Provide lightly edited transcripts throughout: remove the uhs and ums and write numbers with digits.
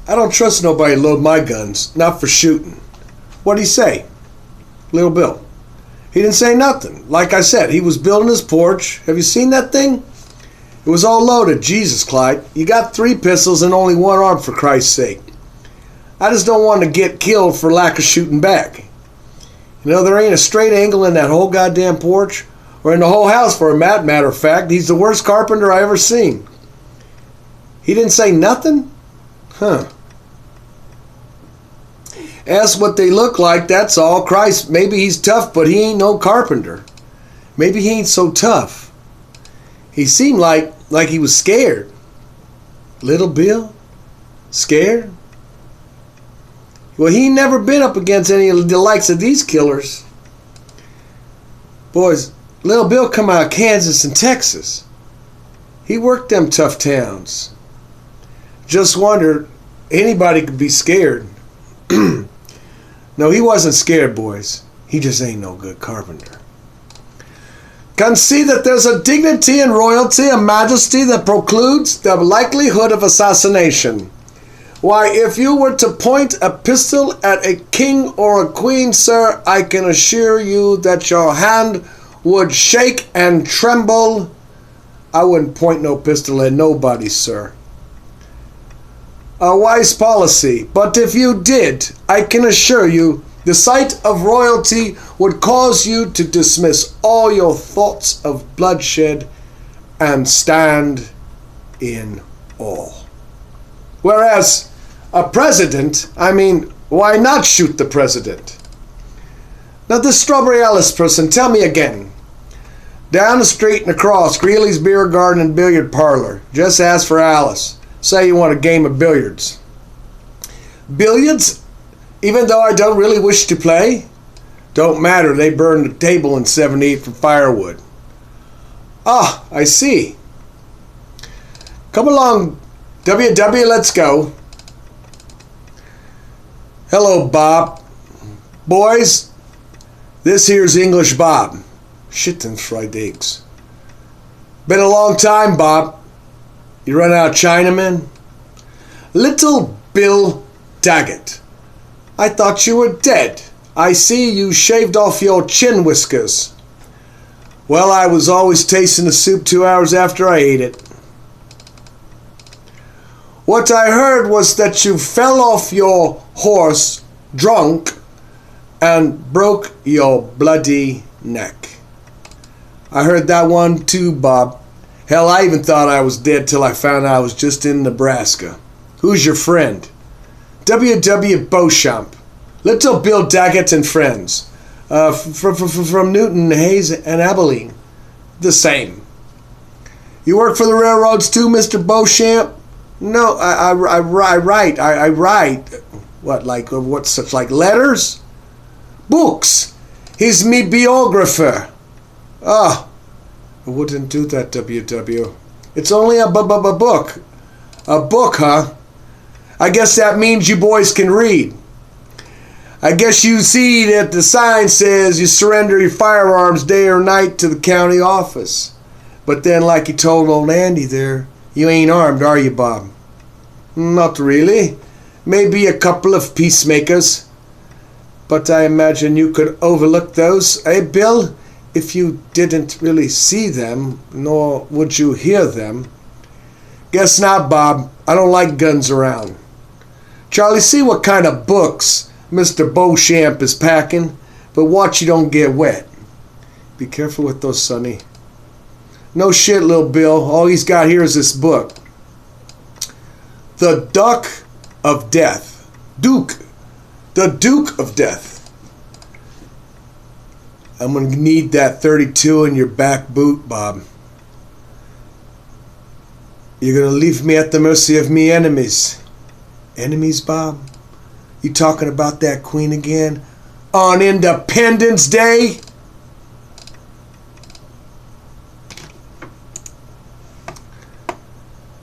I don't trust nobody to load my guns, not for shooting. What'd he say? Little Bill. He didn't say nothing. Like I said, he was building his porch. Have you seen that thing? It was all loaded. Jesus, Clyde. You got 3 pistols and only 1 arm, for Christ's sake. I just don't want to get killed for lack of shooting back. You know, there ain't a straight angle in that whole goddamn porch, or in the whole house for a matter of fact. He's the worst carpenter I ever seen. He didn't say nothing? Huh. Ask what they look like, that's all. Christ, maybe he's tough, but he ain't no carpenter. Maybe he ain't so tough. He seemed like he was scared. Little Bill? Scared? Well, he ain't never been up against any of the likes of these killers. Boys, Little Bill come out of Kansas and Texas. He worked them tough towns. Just wondered, anybody could be scared. No, he wasn't scared, boys. He just ain't no good carpenter. Can see that there's a dignity and royalty and majesty that precludes the likelihood of assassination. Why, if you were to point a pistol at a king or a queen, sir, I can assure you that your hand would shake and tremble. I wouldn't point no pistol at nobody, sir. A wise policy, but if you did, I can assure you, the sight of royalty would cause you to dismiss all your thoughts of bloodshed and stand in awe. Whereas a president, why not shoot the president? Now this Strawberry Alice person, tell me again. Down the street and across, Greeley's Beer Garden and Billiard Parlor. Just ask for Alice. Say you want a game of billiards. Billiards? Even though I don't really wish to play? Don't matter, they burned the table in 78 for firewood. Ah, I see. Come along, WW, let's go. Hello, Bob. Boys, this here's English Bob. Shit and fried eggs. Been a long time, Bob. You run out of Chinamen? Little Bill Daggett. I thought you were dead. I see you shaved off your chin whiskers. Well, I was always tasting the soup 2 hours after I ate it. What I heard was that you fell off your horse drunk and broke your bloody neck. I heard that one too, Bob. Hell, I even thought I was dead till I found out I was just in Nebraska. Who's your friend? W.W. Beauchamp. Little Bill Daggett and friends. From Newton, Hayes, and Abilene. The same. You work for the railroads too, Mr. Beauchamp? No, I write. What, like letters? Books. He's me biographer. Ah, I wouldn't do that, W.W. It's only a book. A book, huh? I guess that means you boys can read. I guess you see that the sign says you surrender your firearms day or night to the county office. But then, like you told old Andy there, you ain't armed, are you, Bob? Not really. Maybe a couple of peacemakers. But I imagine you could overlook those, eh, Bill? If you didn't really see them, nor would you hear them. Guess not, Bob. I don't like guns around. Charlie, see what kind of books Mr. Beauchamp is packing, but watch you don't get wet. Be careful with those, Sonny. No shit, little Bill. All he's got here is this book. The Duck of Death. The Duke of Death. I'm going to need that 32 in your back boot, Bob. You're going to leave me at the mercy of me enemies. Enemies, Bob? You talking about that queen again? On Independence Day?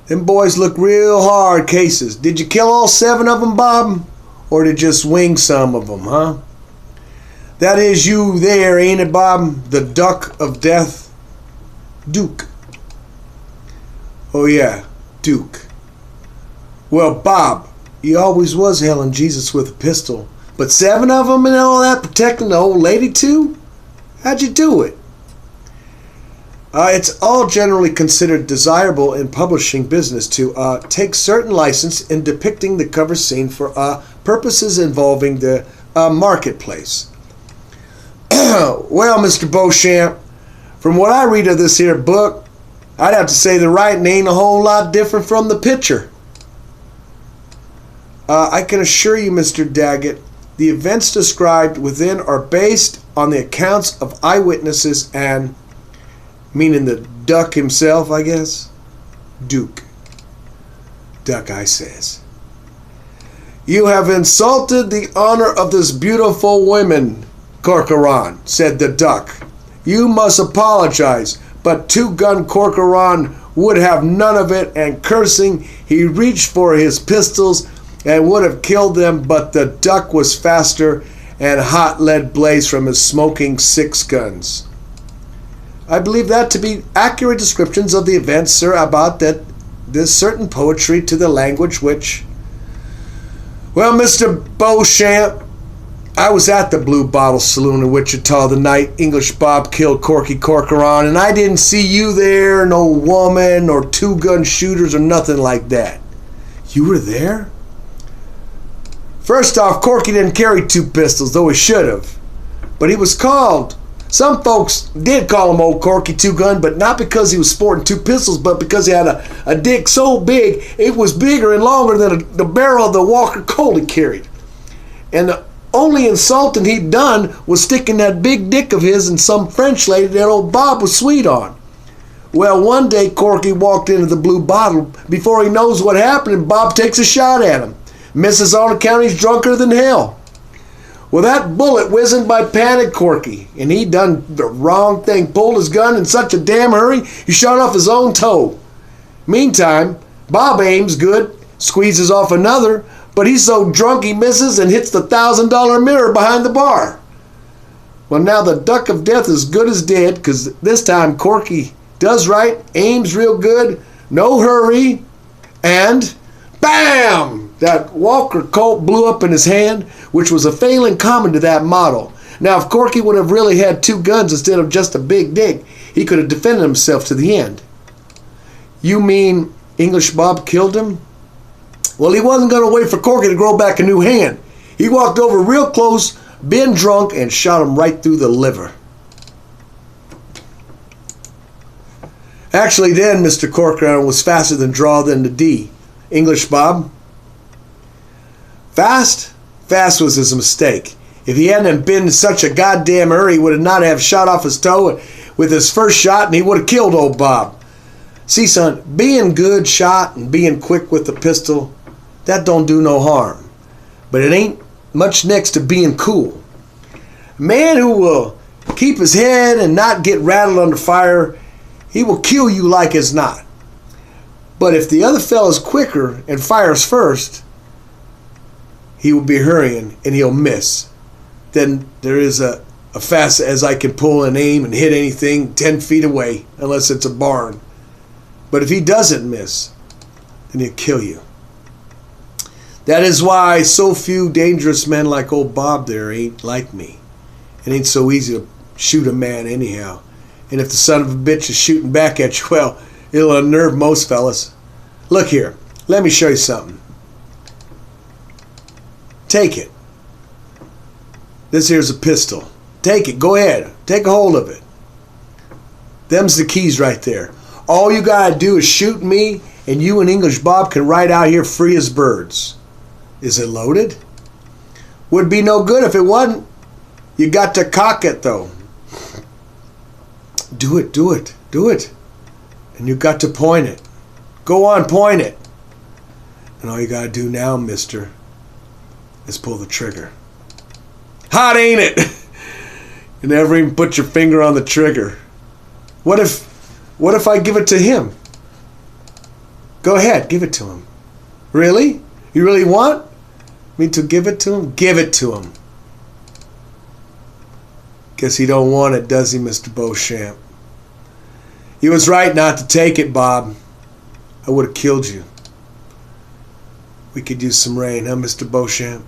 Them boys look real hard cases. Did you kill all 7 of them, Bob? Or did you just wing some of them, huh? That is you there, ain't it, Bob? The Duck of Death? Duke. Oh, yeah, Duke. Well, Bob, you always was hailing Jesus with a pistol. But 7 of them and all that, protecting the old lady too? How'd you do it? It's all generally considered desirable in publishing business to take certain license in depicting the cover scene for purposes involving the marketplace. Well, Mr. Beauchamp, from what I read of this here book, I'd have to say the writing ain't a whole lot different from the picture. I can assure you, Mr. Daggett, the events described within are based on the accounts of eyewitnesses and, meaning the duck himself, I guess? Duke. Duck, I says. You have insulted the honor of this beautiful woman, Corcoran, said the duck. You must apologize, but Two-Gun Corcoran would have none of it, and cursing, he reached for his pistols and would have killed them, but the duck was faster, and hot lead blazed from his smoking 6 guns. I believe that to be accurate descriptions of the events, sir, about that this certain poetry to the language which... Well, Mr. Beauchamp, I was at the Blue Bottle Saloon in Wichita the night English Bob killed Corky Corcoran, and I didn't see you there, no woman, or 2-gun shooters, or nothing like that. You were there? First off, Corky didn't carry 2 pistols, though he should have. But he was called. Some folks did call him Old Corky 2-Gun, but not because he was sporting 2 pistols, but because he had a dick so big, it was bigger and longer than the barrel of the Walker Colt he carried. And the only insulting he'd done was sticking that big dick of his in some French lady that old Bob was sweet on. Well, one day Corky walked into the Blue Bottle. Before he knows what happened, and Bob takes a shot at him. Misses on account he's drunker than hell. Well, that bullet whizzing by panicked Corky, and he done the wrong thing, pulled his gun in such a damn hurry, he shot off his own toe. Meantime, Bob aims good, squeezes off another, but he's so drunk he misses and hits the $1,000 mirror behind the bar. Well, now the duck of death is good as dead, because this time Corky does right, aims real good, no hurry, and bam! That Walker Colt blew up in his hand, which was a failing common to that model. Now, if Corky would have really had 2 guns instead of just a big dick, he could have defended himself to the end. You mean English Bob killed him? Well, he wasn't going to wait for Corky to grow back a new hand. He walked over real close, been drunk, and shot him right through the liver. Actually, then, Mr. Corcoran was faster than draw than the D. English Bob. Fast was his mistake. If he hadn't been in such a goddamn hurry, he would have not have shot off his toe with his first shot, and he would have killed old Bob. See, son, being good shot and being quick with the pistol, that don't do no harm. But it ain't much next to being cool. A man who will keep his head and not get rattled under fire, he will kill you like as not. But if the other fella's quicker and fires first, he will be hurrying and he'll miss. Then there is a fast as I can pull and aim and hit anything 10 feet away, unless it's a barn. But if he doesn't miss, then he'll kill you. That is why so few dangerous men like old Bob there ain't like me. It ain't so easy to shoot a man anyhow. And if the son of a bitch is shooting back at you, well, it'll unnerve most fellas. Look here, let me show you something. Take it. This here's a pistol. Take it. Go ahead. Take a hold of it. Them's the keys right there. All you gotta do is shoot me, and you and English Bob can ride out here free as birds. Is it loaded? Would be no good if it wasn't. You got to cock it, though. Do it, do it, do it. And you got to point it. Go on, point it. And all you gotta do now, mister, is pull the trigger. Hot, ain't it? You never even put your finger on the trigger. What if I give it to him? Go ahead, give it to him. Really? You really want me to give it to him? Give it to him. Guess he don't want it, does he, Mr. Beauchamp? He was right not to take it, Bob. I would have killed you. We could use some rain, huh, Mr. Beauchamp?